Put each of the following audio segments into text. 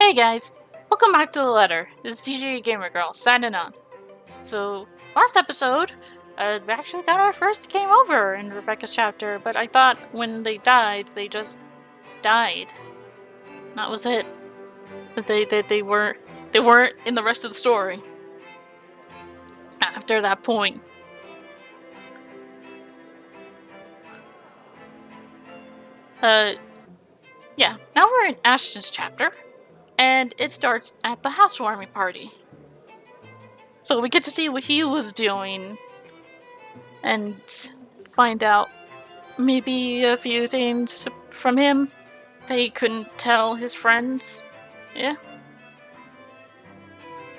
Hey guys, welcome back to the letter. This is DJ Gamer Girl signing on. So, last episode, we actually got our first game over in Rebecca's chapter, but I thought when they died, they just died. That was it. That they weren't in the rest of the story. After that point. Yeah, now we're in Ashton's chapter, and it starts at the housewarming party. So we get to see what he was doing, and find out maybe a few things from him that he couldn't tell his friends. Yeah.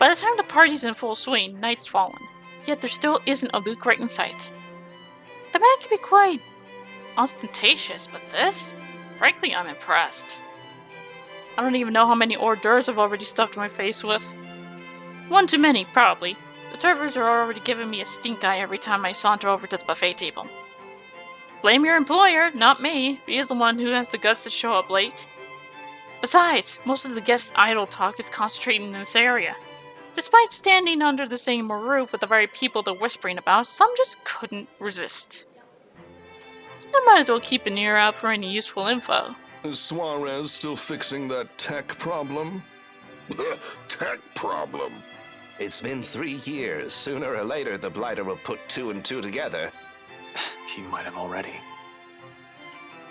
By the time the party's in full swing, night's fallen, yet there still isn't a Luke right in sight. The man can be quite ostentatious, but this? Frankly, I'm impressed. I don't even know how many hors d'oeuvres I've already stuffed my face with. One too many, probably. The servers are already giving me a stink eye every time I saunter over to the buffet table. Blame your employer, not me. He is the one who has the guts to show up late. Besides, most of the guests' idle talk is concentrated in this area. Despite standing under the same roof with the very people they're whispering about, some just couldn't resist. I might as well keep an ear out for any useful info. Is Suarez still fixing that tech problem? Tech problem? It's been 3 years. Sooner or later, the Blighter will put 2 and 2 together. He might have already.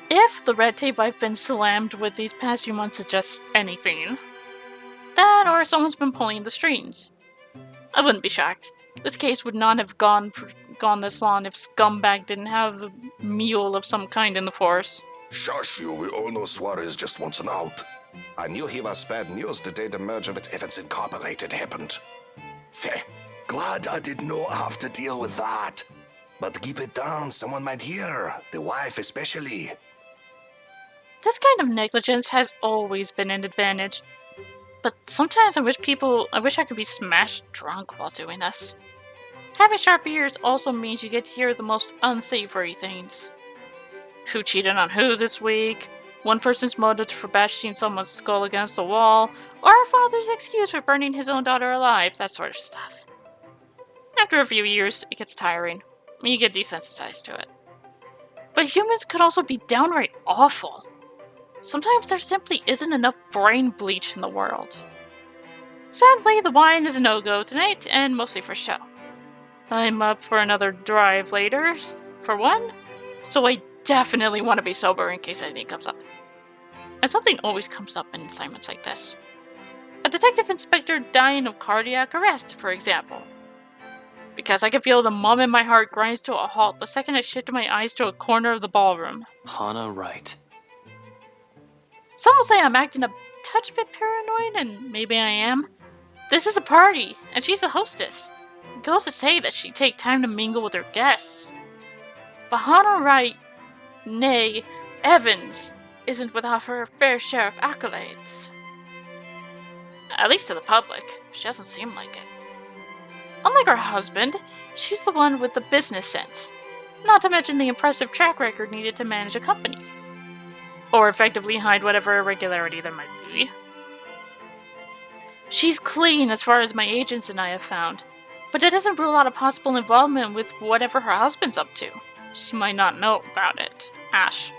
If the red tape I've been slammed with these past few months suggests anything, that or someone's been pulling the strings. I wouldn't be shocked. This case would not have gone this long if Scumbag didn't have a mule of some kind in the force. Shush you, we all know Suarez just wants an out. I knew he was bad news the day the merger with Evans Incorporated happened. Feh, glad I did not have to deal with that. But keep it down, someone might hear. The wife especially. This kind of negligence has always been an advantage. But sometimes I wish I could be smashed drunk while doing this. Having sharp ears also means you get to hear the most unsavory things. Who cheated on who this week, one person's motive for bashing someone's skull against the wall, or a father's excuse for burning his own daughter alive, that sort of stuff. After a few years, it gets tiring. You get desensitized to it. But humans could also be downright awful. Sometimes there simply isn't enough brain bleach in the world. Sadly, the wine is a no-go tonight, and mostly for show. I'm up for another drive later, for one, so I definitely want to be sober in case anything comes up. And something always comes up in assignments like this. A detective inspector dying of cardiac arrest, for example. Because I can feel the mum in my heart grinds to a halt the second I shift my eyes to a corner of the ballroom. Hana right. Some will say I'm acting a touch bit paranoid, and maybe I am. This is a party, and she's the hostess. It goes to say that she'd take time to mingle with her guests. But Hana Wright, nay, Evans, isn't without her fair share of accolades. At least to the public, she doesn't seem like it. Unlike her husband, she's the one with the business sense, not to mention the impressive track record needed to manage a company. Or effectively hide whatever irregularity there might be. She's clean as far as my agents and I have found, but it doesn't rule out a possible involvement with whatever her husband's up to. She might not know about it. Ash.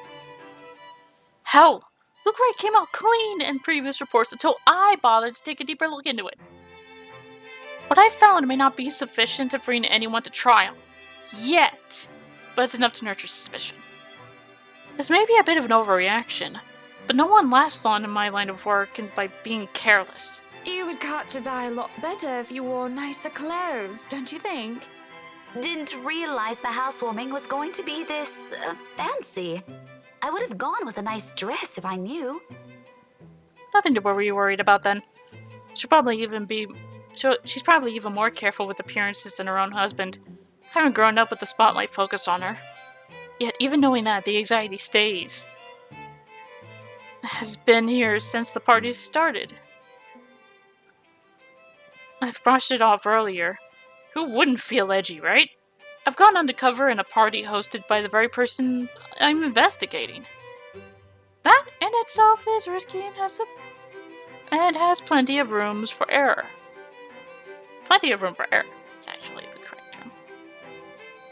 Hell, Luke Wright came out clean in previous reports until I bothered to take a deeper look into it. What I found may not be sufficient to bring anyone to trial. Yet. But it's enough to nurture suspicion. This may be a bit of an overreaction, but no one lasts long in my line of work and by being careless. You would catch his eye a lot better if you wore nicer clothes, don't you think? Didn't realize the housewarming was going to be this fancy. I would have gone with a nice dress if I knew. Nothing to worried about then. She's probably even more careful with appearances than her own husband, having grown up with the spotlight focused on her. Yet even knowing that, the anxiety stays. It has been here since the party started. I've brushed it off earlier. Who wouldn't feel edgy, right? I've gone undercover in a party hosted by the very person I'm investigating. That in itself is risky and has and has plenty of rooms for error. Plenty of room for error is actually the correct term.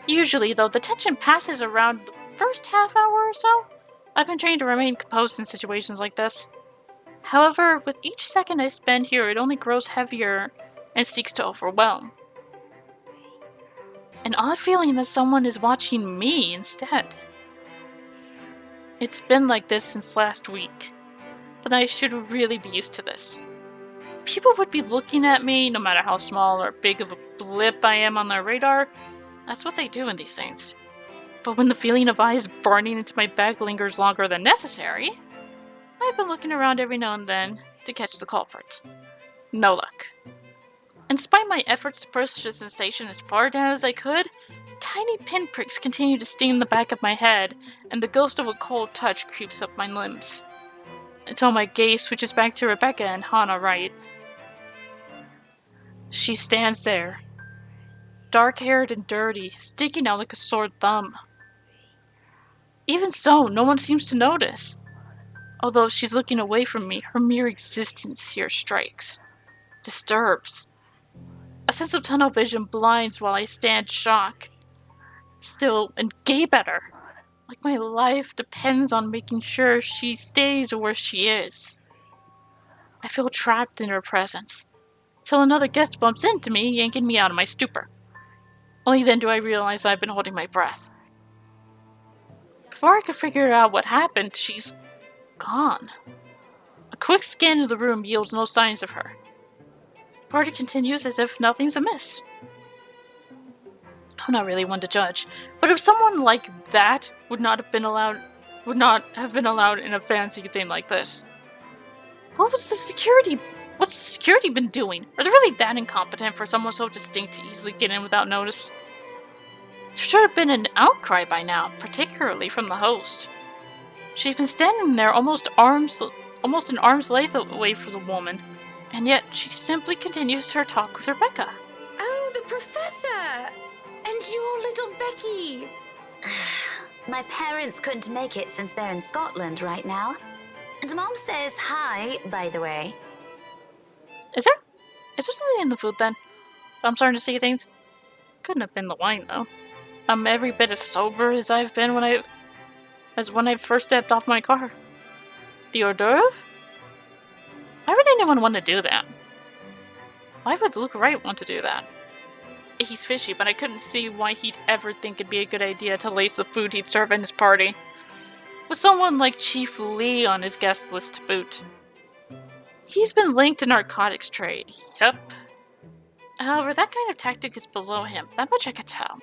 Usually, though, the tension passes around the first half hour or so. I've been trained to remain composed in situations like this. However, with each second I spend here, it only grows heavier and seeks to overwhelm. An odd feeling that someone is watching me instead. It's been like this since last week, but I should really be used to this. People would be looking at me, no matter how small or big of a blip I am on their radar. That's what they do in these things. But when the feeling of eyes burning into my back lingers longer than necessary, I've been looking around every now and then to catch the culprit. No luck. In spite of my efforts to push the sensation as far down as I could, tiny pinpricks continue to sting the back of my head, and the ghost of a cold touch creeps up my limbs. Until my gaze switches back to Rebecca and Hannah Wright. She stands there, dark-haired and dirty, sticking out like a sore thumb. Even so, no one seems to notice. Although she's looking away from me, her mere existence here strikes. Disturbs. A sense of tunnel vision blinds while I stand shocked. Still, and gape at her. Like my life depends on making sure she stays where she is. I feel trapped in her presence. Till another guest bumps into me, yanking me out of my stupor. Only then do I realize I've been holding my breath. Before I could figure out what happened, she's gone. A quick scan of the room yields no signs of her. The party continues as if nothing's amiss. I'm not really one to judge, but if someone like that would not have been allowed in a fancy thing like this, what's the security been doing? Are they really that incompetent for someone so distinct to easily get in without notice? There should have been an outcry by now, particularly from the host. She's been standing there almost an arm's length away from the woman, and yet she simply continues her talk with Rebecca. Oh, the professor! And your little Becky! My parents couldn't make it since they're in Scotland right now. And Mom says hi, by the way. Is there something in the food then? I'm starting to see things. Couldn't have been the wine though. I'm every bit as sober as I've been when I first stepped off my car. The hors d'oeuvre? Why would anyone want to do that? Why would Luke Wright want to do that? He's fishy, but I couldn't see why he'd ever think it'd be a good idea to lace the food he'd serve in his party. With someone like Chief Lee on his guest list to boot. He's been linked to narcotics trade, yep. However, that kind of tactic is below him, that much I could tell.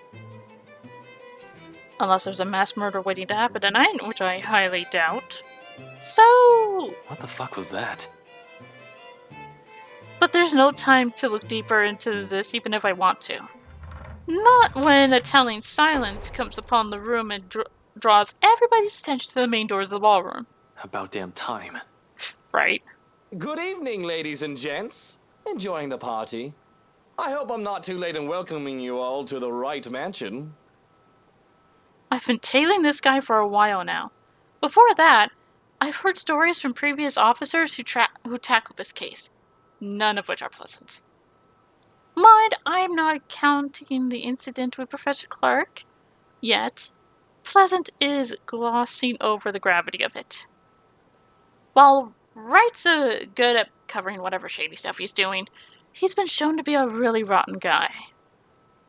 Unless there's a mass murder waiting to happen tonight, which I highly doubt. So... What the fuck was that? But there's no time to look deeper into this, even if I want to. Not when a telling silence comes upon the room and draws everybody's attention to the main doors of the ballroom. About damn time. Right. Good evening, ladies and gents. Enjoying the party? I hope I'm not too late in welcoming you all to the Wright Mansion. I've been tailing this guy for a while now. Before that, I've heard stories from previous officers who tackled this case. None of which are pleasant. Mind, I'm not counting the incident with Professor Clark. Yet, pleasant is glossing over the gravity of it. While Wright's good at covering whatever shady stuff he's doing, he's been shown to be a really rotten guy.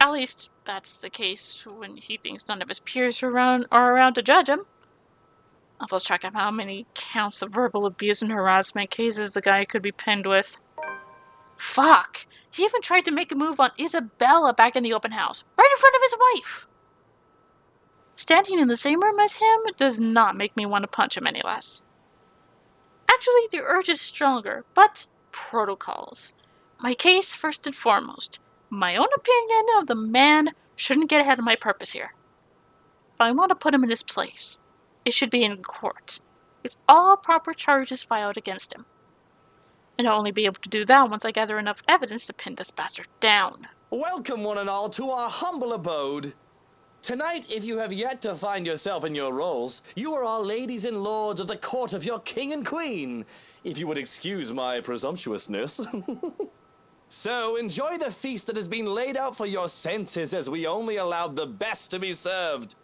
At least, that's the case when he thinks none of his peers are around to judge him. I've lost track of how many counts of verbal abuse and harassment cases the guy could be pinned with. Fuck! He even tried to make a move on Isabella back in the open house, right in front of his wife! Standing in the same room as him does not make me want to punch him any less. Actually, the urge is stronger, but protocols. My case first and foremost. My own opinion of the man shouldn't get ahead of my purpose here. If I want to put him in his place, it should be in court, with all proper charges filed against him. And I'll only be able to do that once I gather enough evidence to pin this bastard down. Welcome, one and all, to our humble abode. Tonight, if you have yet to find yourself in your roles, you are all ladies and lords of the court of your king and queen, if you would excuse my presumptuousness. So, enjoy the feast that has been laid out for your senses as we only allowed the best to be served.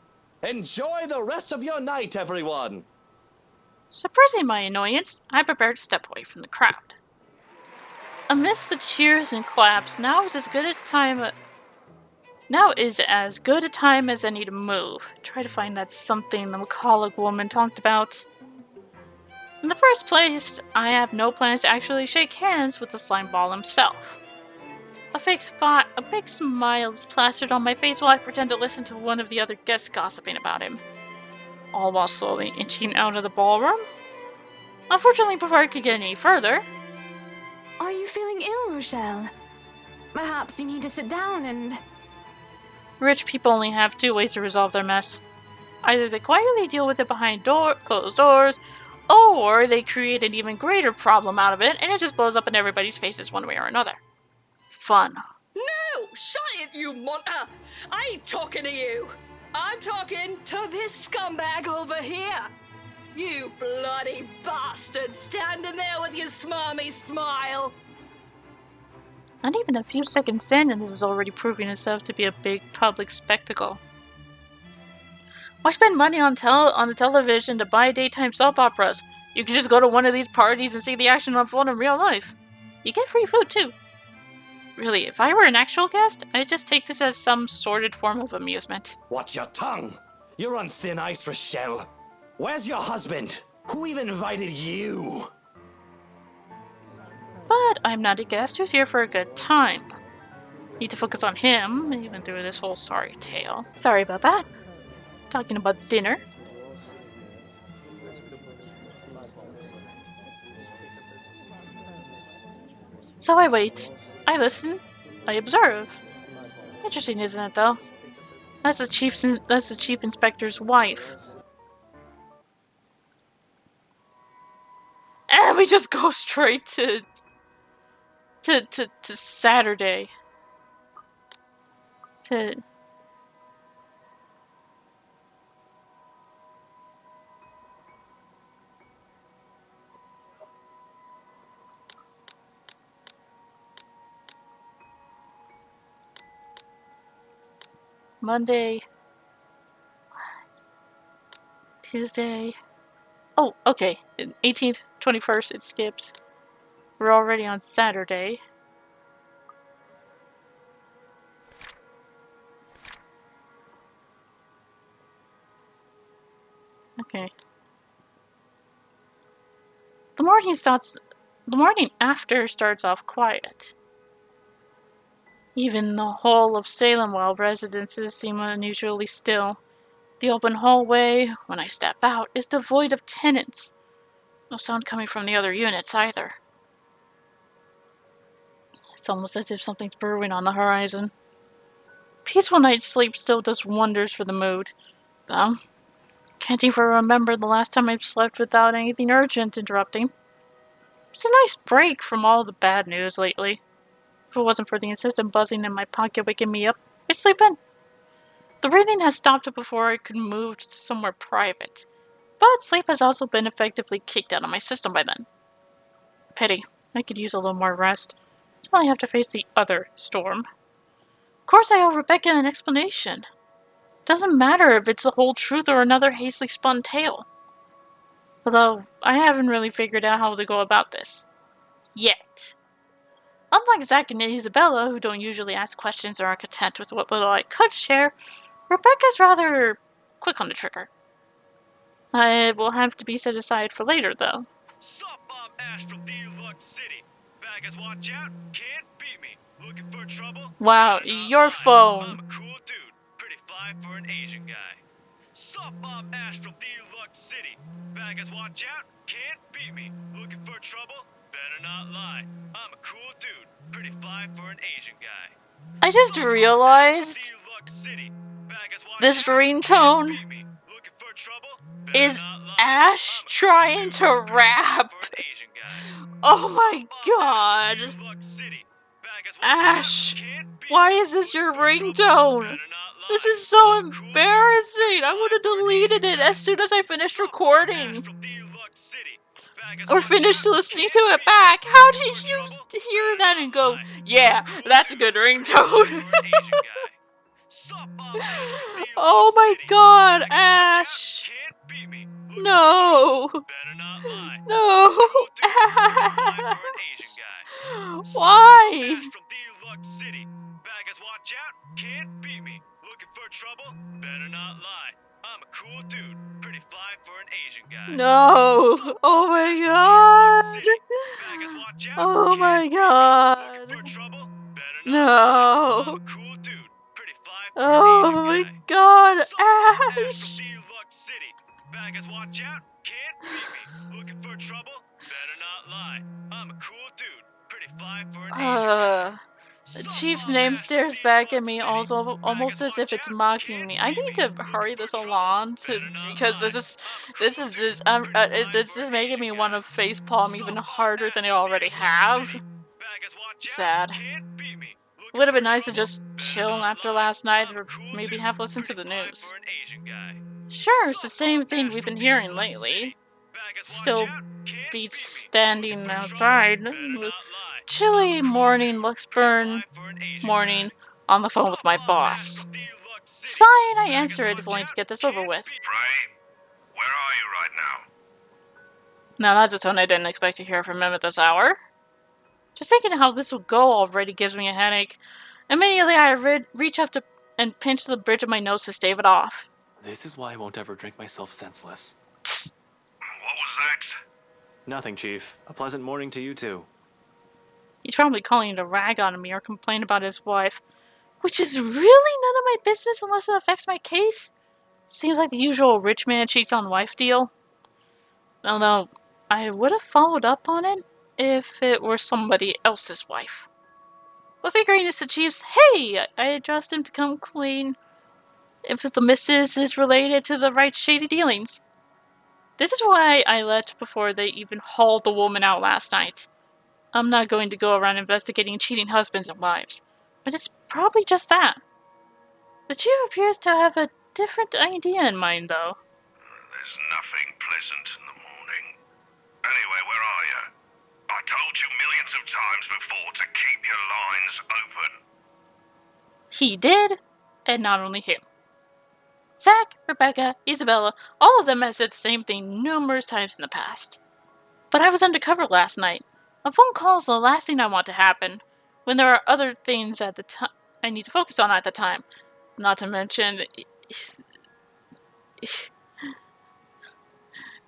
Enjoy the rest of your night, everyone! Suppressing my annoyance, I prepare to step away from the crowd. Amidst the cheers and claps, now is as good a time as any to move. Try to find that something the McCulloch woman talked about. In the first place, I have no plans to actually shake hands with the slime ball himself. A fake smile is plastered on my face while I pretend to listen to one of the other guests gossiping about him, all while slowly inching out of the ballroom. Unfortunately, before I could get any further... Are you feeling ill, Rochelle? Perhaps you need to sit down and... Rich people only have two ways to resolve their mess. Either they quietly deal with it behind closed doors, or they create an even greater problem out of it, and it just blows up in everybody's faces one way or another. Fun. No! Shut it, you monster! I ain't talking to you! I'm talking to this scumbag over here! You bloody bastard standing there with your smarmy smile! Not even a few seconds in, and this is already proving itself to be a big public spectacle. Why spend money on the television to buy daytime soap operas? You can just go to one of these parties and see the action unfold in real life. You get free food, too. Really, if I were an actual guest, I'd just take this as some sordid form of amusement. Watch your tongue! You're on thin ice, Rochelle. Where's your husband? Who even invited you? But I'm not a guest who's here for a good time. Need to focus on him, even through this whole sorry tale. Sorry about that. Talking about dinner. So I wait. I listen. I observe. Interesting, isn't it, though? That's the chief inspector's wife. And we just go straight to Saturday. Monday, Tuesday. Oh, okay. 18th, 21st, it skips. We're already on Saturday. Okay. The morning after starts off quiet. Even the whole of Salem-Well residences seem unusually still. The open hallway, when I step out, is devoid of tenants. No sound coming from the other units either. It's almost as if something's brewing on the horizon. Peaceful night's sleep still does wonders for the mood, though. Can't even remember the last time I've slept without anything urgent interrupting. It's a nice break from all the bad news lately. If it wasn't for the insistent buzzing in my pocket waking me up, I'd sleep in. The breathing has stopped before I could move to somewhere private, but sleep has also been effectively kicked out of my system by then. Pity. I could use a little more rest. Until I have to face the other storm. Of course I owe Rebecca an explanation. Doesn't matter if it's the whole truth or another hastily spun tale. Although, I haven't really figured out how to go about this. Yet. Unlike Zach and Isabella, who don't usually ask questions or are content with what little I could share, Rebecca's rather quick on the trigger. It will have to be set aside for later, though. Sup, I'm Ash from Deluxe City. Baggers, watch out, can't beat me. Looking for trouble? Wow, your phone. I'm a cool dude, pretty fly for an Asian guy. Sup, I'm Ash from Deluxe City. Baggers, watch out, can't beat me. Looking for trouble? Better not lie. I'm a cool dude, pretty fly for an Asian guy. I just realized this ringtone is Ash trying to rap. Oh my god. Ash, why is this your ringtone? This is so embarrassing. I would have deleted it as soon as I finished recording. Or finished listening to it back. How did you hear that and go, yeah, that's a good ringtone? Oh my god, Ash. No. No. Ash. Why? Watch out, can't beat me. Looking for trouble? Better not lie. I'm a cool dude, pretty fly for an Asian guy. No. Oh my god. Oh my god. No. Oh my god, Ash. Baggers, watch out, can't beat me. Looking for trouble? Better not lie. I'm a cool dude, pretty fly for an Asian guy. The Chief's name stares back at me also almost as if it's mocking me. I need to hurry this along because this is making me want to facepalm even harder than I already have. Sad. Would have been nice to just chill after last night or maybe have listened to the news. Sure, it's the same thing we've been hearing lately. Still beats standing outside. Chilly morning Luxburn morning on the phone with my boss. Sighing, I answer it, willing to get this over with. Ray, where are you right now? Now that's a tone I didn't expect to hear from him at this hour. Just thinking how this will go already gives me a headache. Immediately I reach up to and pinch the bridge of my nose to stave it off. This is why I won't ever drink myself senseless. What was that? Nothing, Chief. A pleasant morning to you, too. He's probably calling to rag on me or complain about his wife, which is really none of my business unless it affects my case. Seems like the usual rich man cheats on wife deal. Although, I would have followed up on it if it were somebody else's wife. But figuring it's the Chief's, hey, I addressed him to come clean if the missus is related to the right shady dealings. This is why I left before they even hauled the woman out last night. I'm not going to go around investigating cheating husbands and wives, but it's probably just that. The Chief appears to have a different idea in mind, though. There's nothing pleasant in the morning. Anyway, where are you? I told you millions of times before to keep your lines open. He did, and not only him. Zach, Rebecca, Isabella, all of them have said the same thing numerous times in the past. But I was undercover last night. A phone call is the last thing I want to happen, when there are other things at the time I need to focus on at the time. Not to mention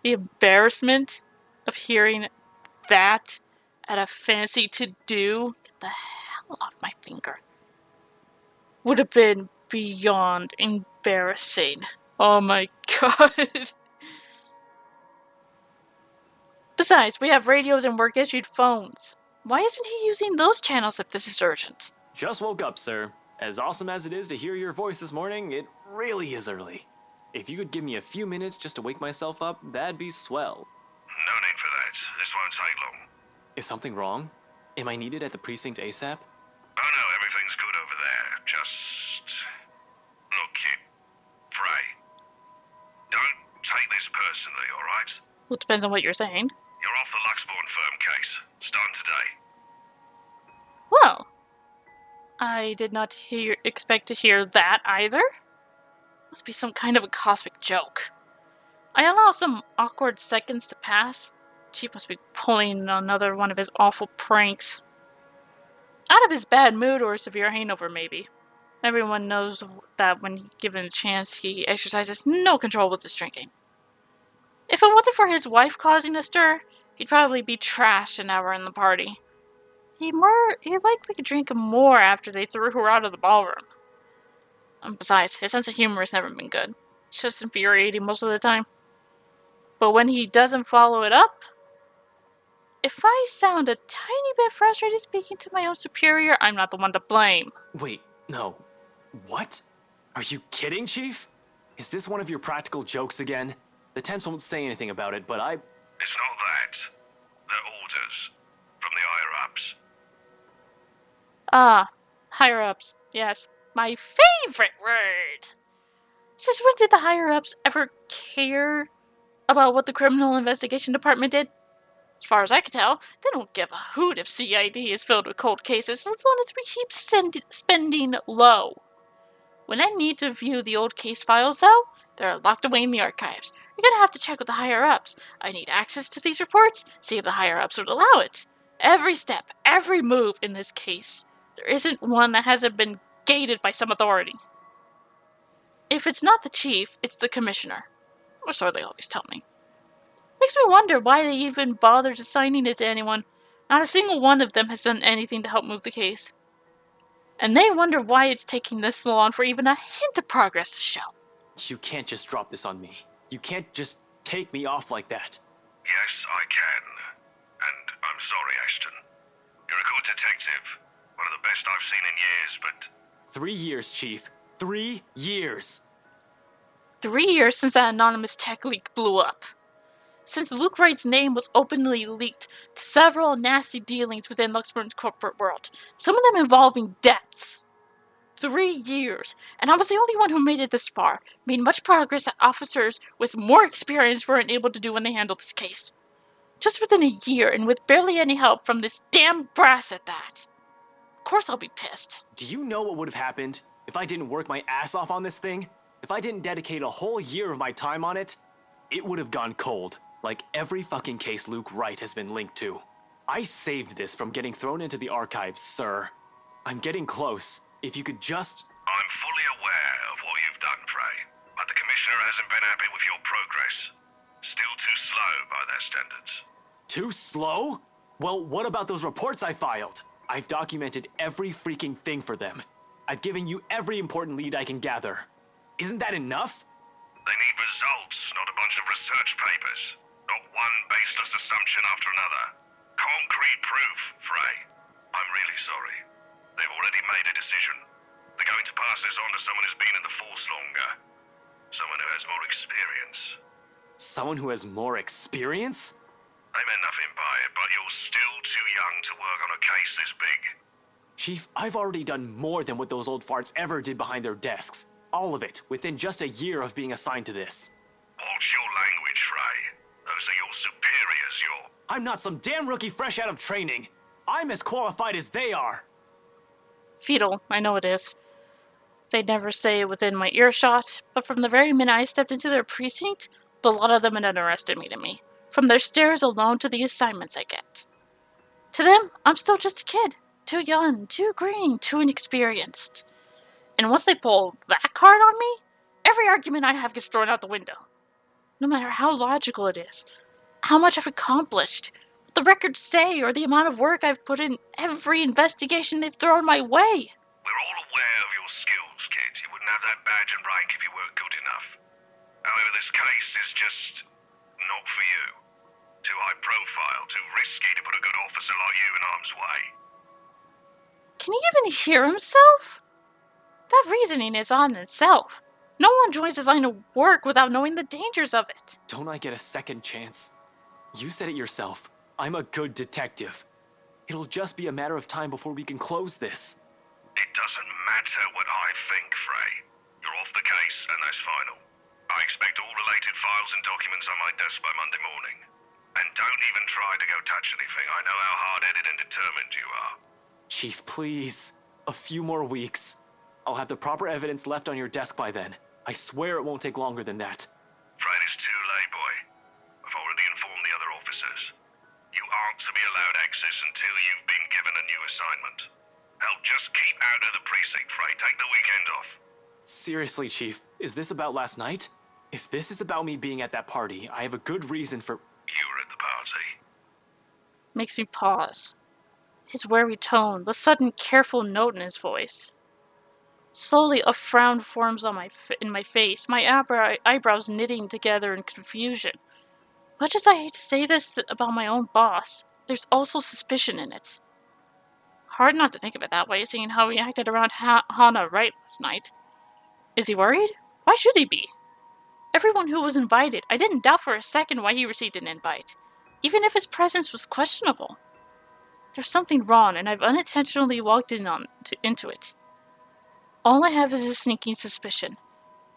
the embarrassment of hearing that at a fancy to-do. Get the hell off my finger. Would have been beyond embarrassing. Oh my god. Besides, we have radios and work-issued phones. Why isn't he using those channels if this is urgent? Just woke up, sir. As awesome as it is to hear your voice this morning, it really is early. If you could give me a few minutes just to wake myself up, that'd be swell. No need for that. This won't take long. Is something wrong? Am I needed at the precinct ASAP? Oh no, everything's good over there. Just... Look, kid. Pray. Don't take this personally, alright? Well, it depends on what you're saying. You're off the Luxbourne firm case. Starting today. Well, I did not expect to hear that either. Must be some kind of a cosmic joke. I allow some awkward seconds to pass. Chief must be pulling another one of his awful pranks. Out of his bad mood or severe hangover, maybe. Everyone knows that when given a chance, he exercises no control with his drinking. If it wasn't for his wife causing a stir, he'd probably be trashed an hour in the party. He'd likely drink more after they threw her out of the ballroom. And besides, his sense of humor has never been good. It's just infuriating most of the time. But when he doesn't follow it up, if I sound a tiny bit frustrated speaking to my own superior, I'm not the one to blame. Wait, no. What? Are you kidding, Chief? Is this one of your practical jokes again? The temps won't say anything about it, but I... It's not that. They're orders. From the higher-ups. Ah, higher-ups, yes. My favorite word! Since when did the higher-ups ever care about what the criminal investigation department did? As far as I can tell, they don't give a hoot if CID is filled with cold cases as long as we keep spending low. When I need to view the old case files, though, they're locked away in the archives. You're gonna have to check with the higher-ups. I need access to these reports, see if the higher-ups would allow it. Every step, every move in this case. There isn't one that hasn't been gated by some authority. If it's not the chief, it's the commissioner. Or so they always tell me. Makes me wonder why they even bothered assigning it to anyone. Not a single one of them has done anything to help move the case. And they wonder why it's taking this long for even a hint of progress to show. You can't just drop this on me. You can't just take me off like that. Yes, I can. And I'm sorry, Ashton. You're a good detective. One of the best I've seen in years, but... 3 years, Chief. 3 years. 3 years since that anonymous tech leak blew up. Since Luke Wright's name was openly leaked to several nasty dealings within Luxembourg's corporate world, some of them involving deaths. 3 years, and I was the only one who made it this far, made much progress that officers with more experience weren't able to do when they handled this case. Just within a year, and with barely any help from this damn brass at that. Of course I'll be pissed. Do you know what would have happened if I didn't work my ass off on this thing? If I didn't dedicate a whole year of my time on it? It would have gone cold. Like every fucking case Luke Wright has been linked to. I saved this from getting thrown into the archives, sir. I'm getting close. If you could just... I'm fully aware of what you've done, Frey. But the Commissioner hasn't been happy with your progress. Still too slow by their standards. Too slow? Well, what about those reports I filed? I've documented every freaking thing for them. I've given you every important lead I can gather. Isn't that enough? They need results, not a bunch of research papers. Not one baseless assumption after another. Concrete proof, Frey. I'm really sorry. They've already made a decision. They're going to pass this on to someone who's been in the force longer. Someone who has more experience. Someone who has more experience? They meant nothing by it, but you're still too young to work on a case this big. Chief, I've already done more than what those old farts ever did behind their desks. All of it, within just a year of being assigned to this. Watch your language, Frey. Those are your superiors, I'm not some damn rookie fresh out of training. I'm as qualified as they are. Fetal, I know it is. They'd never say it within my earshot, but from the very minute I stepped into their precinct, the lot of them had underestimated me. From their stares alone to the assignments I get. To them, I'm still just a kid. Too young, too green, too inexperienced. And once they pull that card on me, every argument I have gets thrown out the window. No matter how logical it is, how much I've accomplished, what the records say, or the amount of work I've put in every investigation they've thrown my way. We're all aware of your skills, kid. You wouldn't have that badge and rank if you weren't good enough. However, this case is just not for you. Too high profile, too risky to put a good officer like you in harm's way. Can he even hear himself? That reasoning is on itself. No one joins this line of work without knowing the dangers of it. Don't I get a second chance? You said it yourself. I'm a good detective. It'll just be a matter of time before we can close this. It doesn't matter what I think, Frey. You're off the case, and that's final. I expect all related files and documents on my desk by Monday morning. And don't even try to go touch anything. I know how hard-headed and determined you are. Chief, please. A few more weeks. I'll have the proper evidence left on your desk by then. I swear it won't take longer than that. Fred, it's too late, boy. I've already informed the other officers. You aren't to be allowed access until you've been given a new assignment. Hell, just keep out of the precinct, Fred. Take the weekend off. Seriously, Chief, is this about last night? If this is about me being at that party, I have a good reason for... You were at the party. Makes me pause. His wary tone, the sudden careful note in his voice. Slowly, a frown forms on in my face, my eyebrows knitting together in confusion. Much as I hate to say this about my own boss, there's also suspicion in it. Hard not to think of it that way, seeing how he acted around Hannah Wright last night. Is he worried? Why should he be? Everyone who was invited, I didn't doubt for a second why he received an invite, even if his presence was questionable. There's something wrong, and I've unintentionally walked into it. All I have is a sneaking suspicion.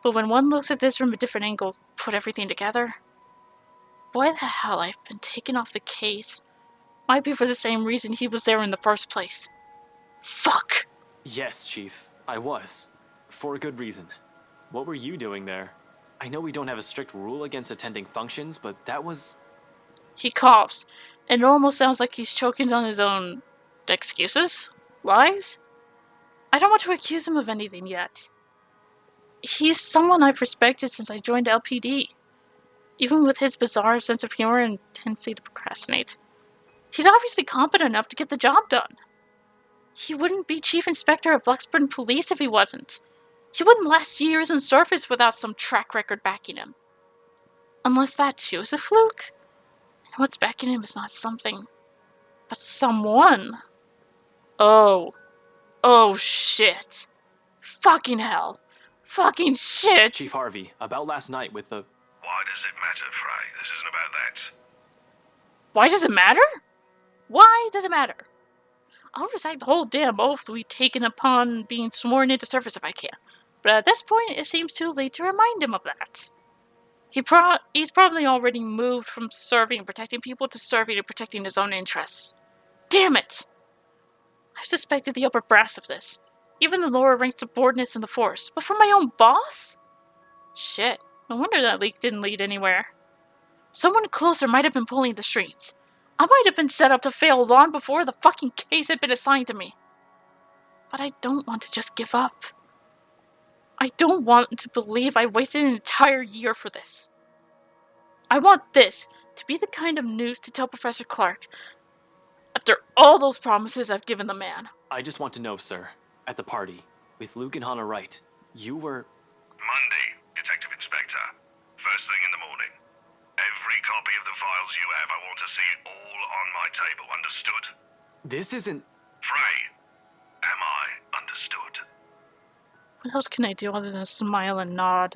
But when one looks at this from a different angle, put everything together, why the hell I've been taken off the case might be for the same reason he was there in the first place. Fuck! Yes, Chief, I was. For a good reason. What were you doing there? I know we don't have a strict rule against attending functions, but that was... He coughs, and it almost sounds like he's choking on his own excuses? Lies? I don't want to accuse him of anything yet. He's someone I've respected since I joined LPD, even with his bizarre sense of humor and tendency to procrastinate. He's obviously competent enough to get the job done. He wouldn't be Chief Inspector of Luxburn Police if he wasn't. He wouldn't last years in service without some track record backing him. Unless that too is a fluke. And what's backing him is not something, but someone. Oh shit. Fucking hell. Fucking shit! Chief Harvey, about last night with the... Why does it matter, Frey? This isn't about that. Why does it matter? Why does it matter? I'll recite the whole damn oath we've taken upon being sworn into service if I can. But at this point, it seems too late to remind him of that. He's probably already moved from serving and protecting people to serving and protecting his own interests. Damn it! I've suspected the upper brass of this. Even the lower-ranked subordinates in the force. But from my own boss? Shit. No wonder that leak didn't lead anywhere. Someone closer might have been pulling the strings. I might have been set up to fail long before the fucking case had been assigned to me. But I don't want to just give up. I don't want to believe I wasted an entire year for this. I want this to be the kind of news to tell Professor Clark after all those promises I've given the man. I just want to know, sir, at the party, with Luke and Hannah Wright, you were... Monday, Detective Inspector. First thing in the morning. Every copy of the files you have, I want to see it all on my table. Understood? This isn't... Frey, am I understood? What else can I do other than smile and nod?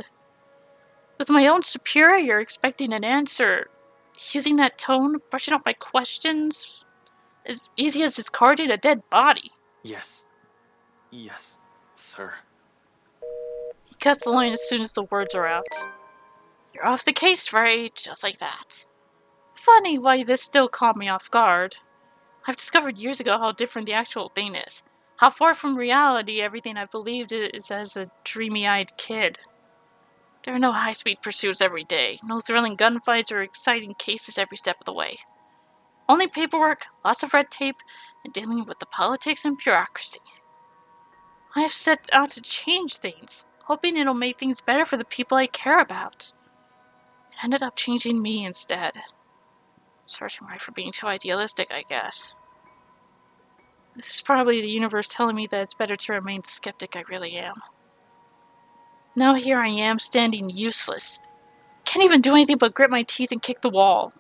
With my own superior expecting an answer, using that tone, brushing off my questions, as easy as discarding a dead body. Yes. Yes, sir. He cuts the line as soon as the words are out. You're off the case, Frey, just like that. Funny why this still caught me off guard. I've discovered years ago how different the actual thing is. How far from reality everything I've believed is as a dreamy-eyed kid. There are no high-speed pursuits every day, no thrilling gunfights or exciting cases every step of the way. Only paperwork, lots of red tape, and dealing with the politics and bureaucracy. I have set out to change things, hoping it'll make things better for the people I care about. It ended up changing me instead. Searching right for being too idealistic, I guess. This is probably the universe telling me that it's better to remain the skeptic I really am. Now here I am, standing useless. Can't even do anything but grit my teeth and kick the wall.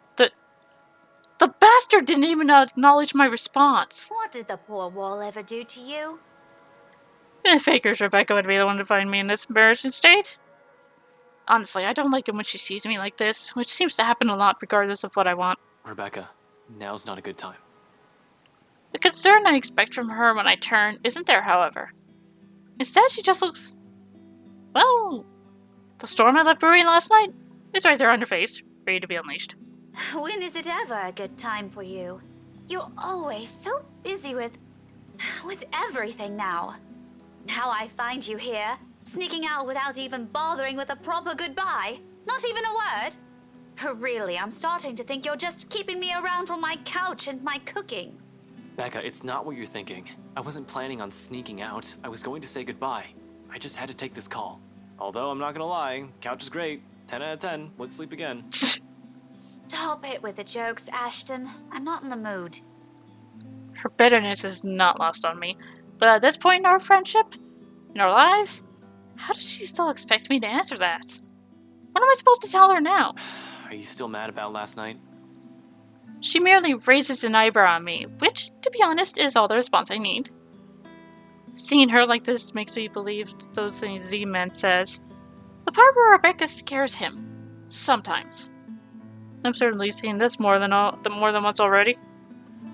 The bastard didn't even acknowledge my response. What did the poor wall ever do to you? I figures Rebecca would be the one to find me in this embarrassing state. Honestly, I don't like it when she sees me like this, which seems to happen a lot regardless of what I want. Rebecca, now's not a good time. The concern I expect from her when I turn isn't there, however. Instead, she just looks... Well, the storm I left brewing last night is right there on her face, ready to be unleashed. When is it ever a good time for you? You're always so busy with everything now. Now I find you here, sneaking out without even bothering with a proper goodbye. Not even a word. Really, I'm starting to think you're just keeping me around for my couch and my cooking. Becca, it's not what you're thinking. I wasn't planning on sneaking out. I was going to say goodbye. I just had to take this call. Although, I'm not gonna lie, couch is great. 10 out of 10. Would sleep again. Stop it with the jokes, Ashton. I'm not in the mood. Her bitterness is not lost on me. But at this point in our friendship, in our lives, how does she still expect me to answer that? What am I supposed to tell her now? Are you still mad about last night? She merely raises an eyebrow at me, which, to be honest, is all the response I need. Seeing her like this makes me believe those things Z-Man says. The part where Rebecca scares him. Sometimes. I'm certainly seeing this more than once already.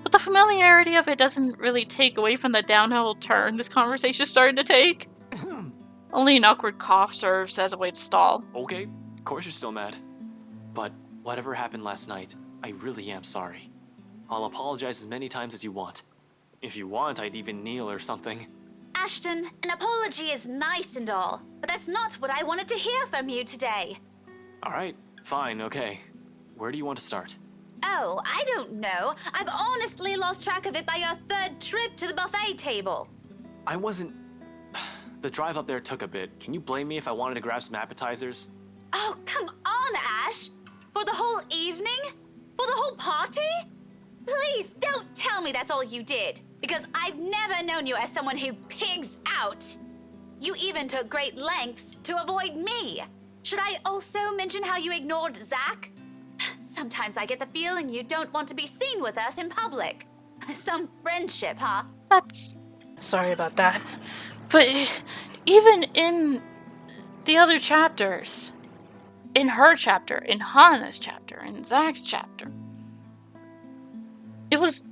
But the familiarity of it doesn't really take away from the downhill turn this conversation started to take. Only an awkward cough serves as a way to stall. Okay, of course you're still mad. But whatever happened last night, I really am sorry. I'll apologize as many times as you want. If you want, I'd even kneel or something. Ashton, an apology is nice and all, but that's not what I wanted to hear from you today. Alright, fine, okay. Where do you want to start? Oh, I don't know. I've honestly lost track of it by your third trip to the buffet table. I wasn't... The drive up there took a bit. Can you blame me if I wanted to grab some appetizers? Oh, come on, Ash! For the whole evening? For the whole party? Please don't tell me that's all you did, because I've never known you as someone who pigs out. You even took great lengths to avoid me. Should I also mention how you ignored Zach? Sometimes I get the feeling you don't want to be seen with us in public. Some friendship, huh? That's... Sorry about that. But even in the other chapters, in her chapter, in Hannah's chapter, in Zach's chapter, it was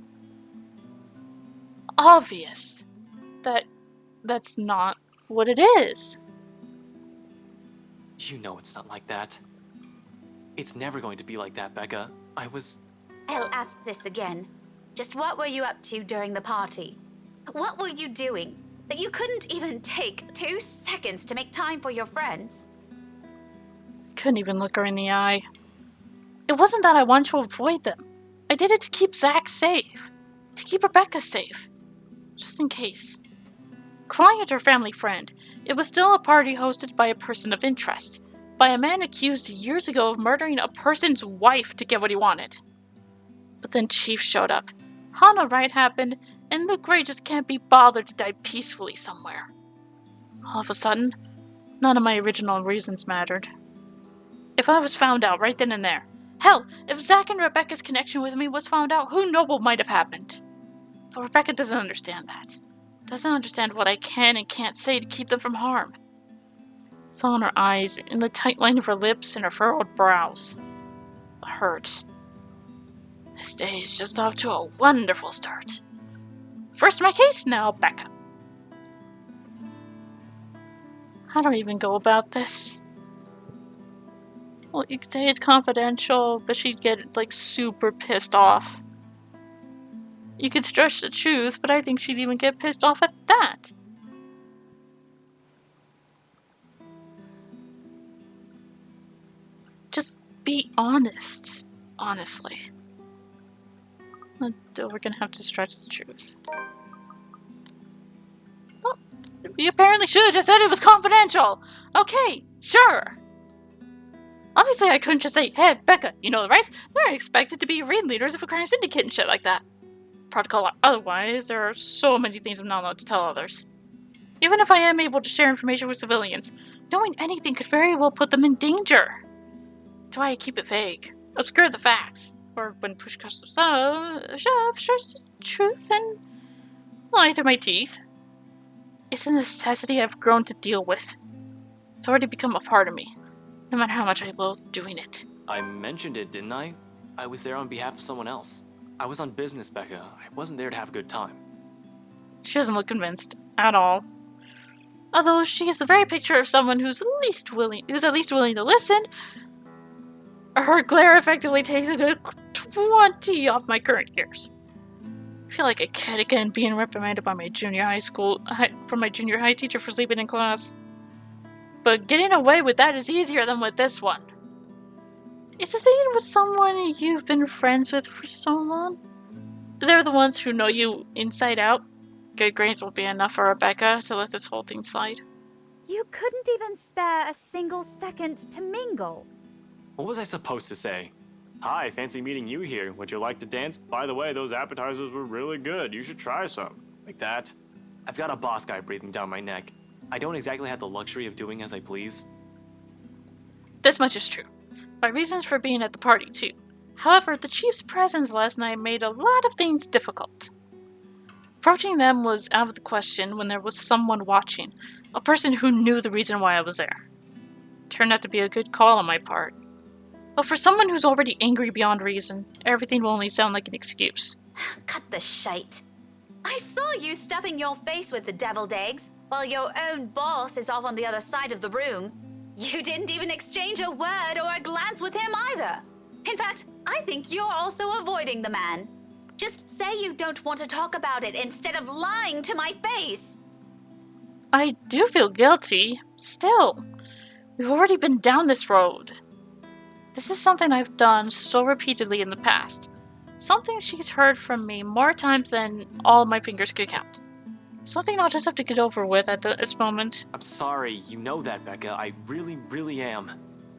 obvious that that's not what it is. You know it's not like that. It's never going to be like that, Becca. I'll ask this again. Just what were you up to during the party? What were you doing that you couldn't even take 2 seconds to make time for your friends? Couldn't even look her in the eye. It wasn't that I wanted to avoid them. I did it to keep Zach safe. To keep Rebecca safe. Just in case. Calling it her family friend, it was still a party hosted by a person of interest. By a man accused years ago of murdering a person's wife to get what he wanted. But then Chief showed up. Hannah Wright happened, and Luke Gray just can't be bothered to die peacefully somewhere. All of a sudden, none of my original reasons mattered. If I was found out right then and there, hell, if Zach and Rebecca's connection with me was found out, who knows what might have happened. But Rebecca doesn't understand that. Doesn't understand what I can and can't say to keep them from harm. It's all in her eyes, in the tight line of her lips, and her furrowed brows. It hurt. This day is just off to a wonderful start. First my case, now Becca. How do I even go about this? Well, you could say it's confidential, but she'd get, super pissed off. You could stretch the truth, but I think she'd even get pissed off at that. Just be honest. Honestly. We're gonna have to stretch the truth. Well, you apparently should have just said it was confidential. Okay, sure. Obviously, I couldn't just say, hey, Becca, you know the rights? They're expected to be raid leaders of a crime syndicate and shit like that. Protocol otherwise, there are so many things I'm not allowed to tell others. Even if I am able to share information with civilians, knowing anything could very well put them in danger. That's why I keep it vague. Obscure the facts. Or when push comes to shove, stretch the truth and lie through my teeth. It's a necessity I've grown to deal with. It's already become a part of me, no matter how much I loathe doing it. I mentioned it, didn't I? I was there on behalf of someone else. I was on business, Becca. I wasn't there to have a good time. She doesn't look convinced at all. Although she is the very picture of someone who's at least willing to listen. Her glare effectively takes a good 20 off my current gears. I feel like a kid again being reprimanded by my junior high teacher for sleeping in class. But getting away with that is easier than with this one. Is this even with someone you've been friends with for so long? They're the ones who know you inside out. Good grades will be enough for Rebecca to let this whole thing slide. You couldn't even spare a single second to mingle. What was I supposed to say? Hi, fancy meeting you here. Would you like to dance? By the way, those appetizers were really good. You should try some. Like that? I've got a boss guy breathing down my neck. I don't exactly have the luxury of doing as I please. This much is true. My reasons for being at the party, too. However, the Chief's presence last night made a lot of things difficult. Approaching them was out of the question when there was someone watching. A person who knew the reason why I was there. Turned out to be a good call on my part. But for someone who's already angry beyond reason, everything will only sound like an excuse. Cut the shite. I saw you stuffing your face with the deviled eggs while your own boss is off on the other side of the room. You didn't even exchange a word or a glance with him either. In fact, I think you're also avoiding the man. Just say you don't want to talk about it instead of lying to my face. I do feel guilty. Still, we've already been down this road. This is something I've done so repeatedly in the past. Something she's heard from me more times than all my fingers could count. Something I'll just have to get over with at this moment. I'm sorry, you know that, Becca. I really, really am.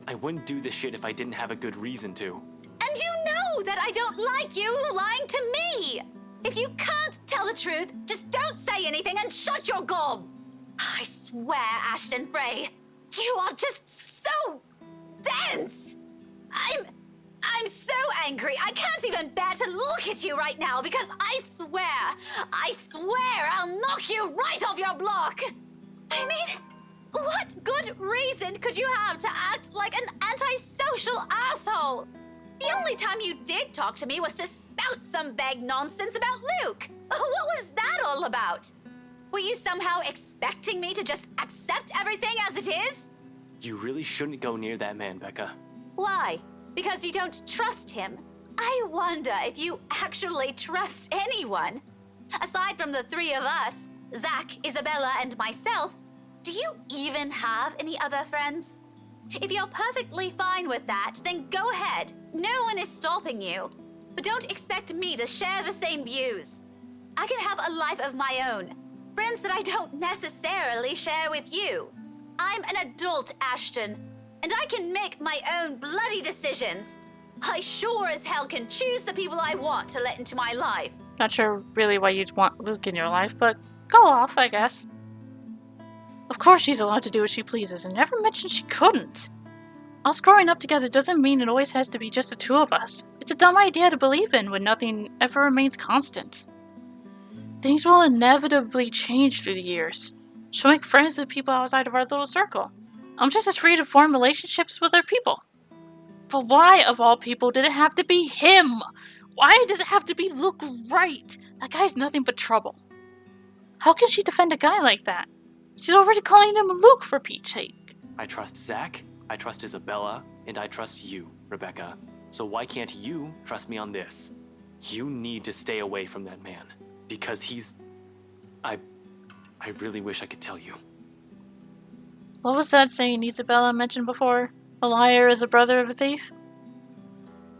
I wouldn't do this shit if I didn't have a good reason to. And you know that I don't like you lying to me. If you can't tell the truth, just don't say anything and shut your gob. I swear, Ashton Frey, you are just so dense. I'm so angry. I can't even bear to look at you right now because I swear I'll knock you right off your block. I mean, what good reason could you have to act like an antisocial asshole? The only time you did talk to me was to spout some vague nonsense about Luke. What was that all about? Were you somehow expecting me to just accept everything as it is? You really shouldn't go near that man, Becca. Why? Because you don't trust him. I wonder if you actually trust anyone. Aside from the three of us, Zach, Isabella, and myself, do you even have any other friends? If you're perfectly fine with that, then go ahead. No one is stopping you. But don't expect me to share the same views. I can have a life of my own. Friends that I don't necessarily share with you. I'm an adult, Ashton, and I can make my own bloody decisions. I sure as hell can choose the people I want to let into my life. Not sure really why you'd want Luke in your life, but go off, I guess. Of course she's allowed to do what she pleases, and never mentioned she couldn't. Us growing up together doesn't mean it always has to be just the two of us. It's a dumb idea to believe in when nothing ever remains constant. Things will inevitably change through the years. She'll make friends with people outside of our little circle. I'm just as free to form relationships with other people. But why, of all people, did it have to be him? Why does it have to be Luke Wright? That guy's nothing but trouble. How can she defend a guy like that? She's already calling him Luke, for Pete's sake. I trust Zach, I trust Isabella, and I trust you, Rebecca. So why can't you trust me on this? You need to stay away from that man. Because he's... I really wish I could tell you. What was that saying Isabella mentioned before? A liar is a brother of a thief?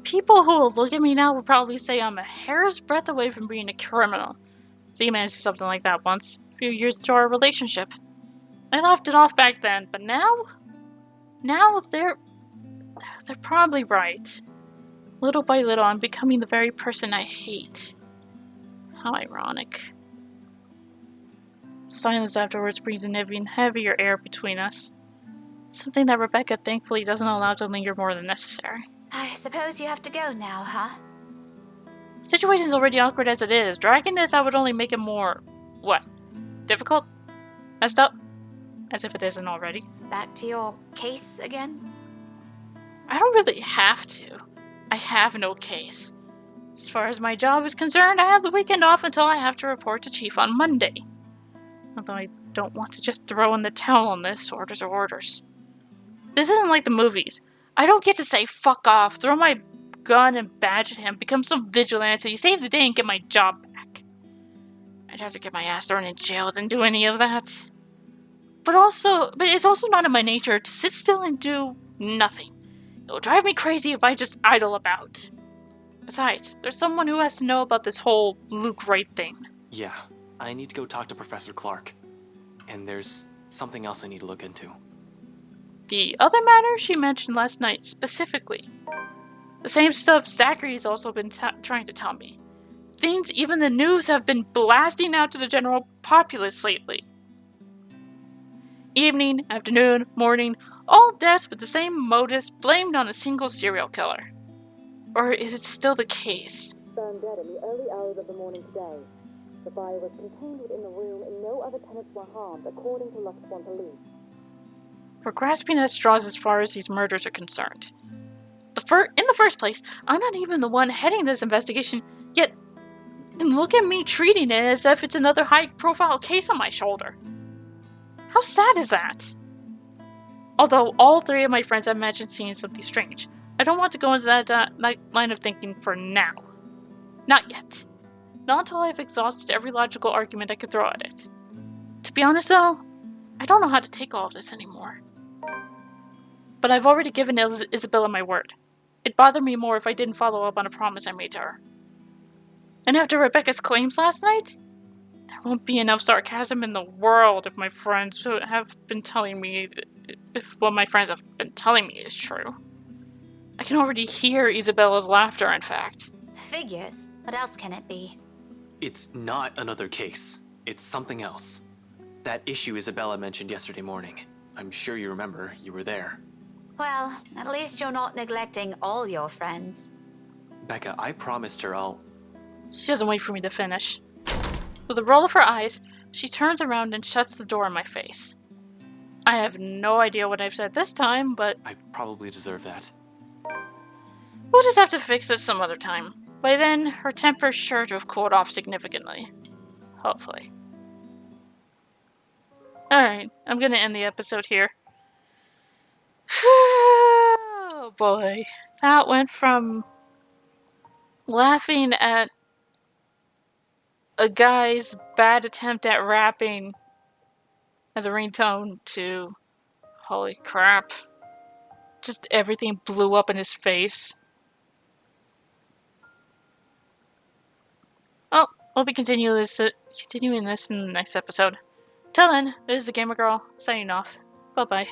People who will look at me now will probably say I'm a hair's breadth away from being a criminal. Z managed to say something like that once, a few years into our relationship. I laughed it off back then, but now they're probably right. Little by little, I'm becoming the very person I hate. How ironic. Silence afterwards breathes an even heavier air between us. Something that Rebecca thankfully doesn't allow to linger more than necessary. I suppose you have to go now, huh? The situation's already awkward as it is. Dragging this out would only make it more... what? Difficult? Messed up? As if it isn't already. Back to your case again? I don't really have to. I have no case. As far as my job is concerned, I have the weekend off until I have to report to Chief on Monday. Although I don't want to just throw in the towel on this. Orders are orders. This isn't like the movies. I don't get to say fuck off, throw my gun and badge at him, become some vigilante, save the day and get my job back. I'd rather get my ass thrown in jail than do any of that. But it's also not in my nature to sit still and do nothing. It'll drive me crazy if I just idle about. Besides, there's someone who has to know about this whole Luke Wright thing. Yeah, I need to go talk to Professor Clark. And there's something else I need to look into. The other matter she mentioned last night, specifically. The same stuff Zachary's also been trying to tell me. Things even the news have been blasting out to the general populace lately. Evening, afternoon, morning, all deaths with the same modus blamed on a single serial killer. Or is it still the case? Found dead in the early hours of the morning today. The fire was contained within the room and no other tenants were harmed, according to Luxborn police. We're grasping at straws as far as these murders are concerned. In the first place, I'm not even the one heading this investigation, yet And look at me treating it as if it's another high-profile case on my shoulder. How sad is that? Although all three of my friends have mentioned seeing something strange, I don't want to go into that line of thinking for now. Not yet. Not until I've exhausted every logical argument I could throw at it. To be honest though, I don't know how to take all of this anymore. But I've already given Isabella my word. It'd bother me more if I didn't follow up on a promise I made to her. And after Rebecca's claims last night, there won't be enough sarcasm in the world if my friends have been telling me if what my friends have been telling me is true. I can already hear Isabella's laughter, in fact. Figures. What else can it be? It's not another case. It's something else. That issue Isabella mentioned yesterday morning. I'm sure you remember. You were there. Well, at least you're not neglecting all your friends. Becca, I promised her I'll... She doesn't wait for me to finish. With a roll of her eyes, she turns around and shuts the door in my face. I have no idea what I've said this time, but... I probably deserve that. We'll just have to fix it some other time. By then, her temper's sure to have cooled off significantly. Hopefully. Alright, I'm gonna end the episode here. Oh boy. That went from laughing at a guy's bad attempt at rapping as a ringtone to holy crap. Just everything blew up in his face. Well, we'll be continuing this in the next episode. Till then, this is the Gamer Girl, signing off. Bye-bye.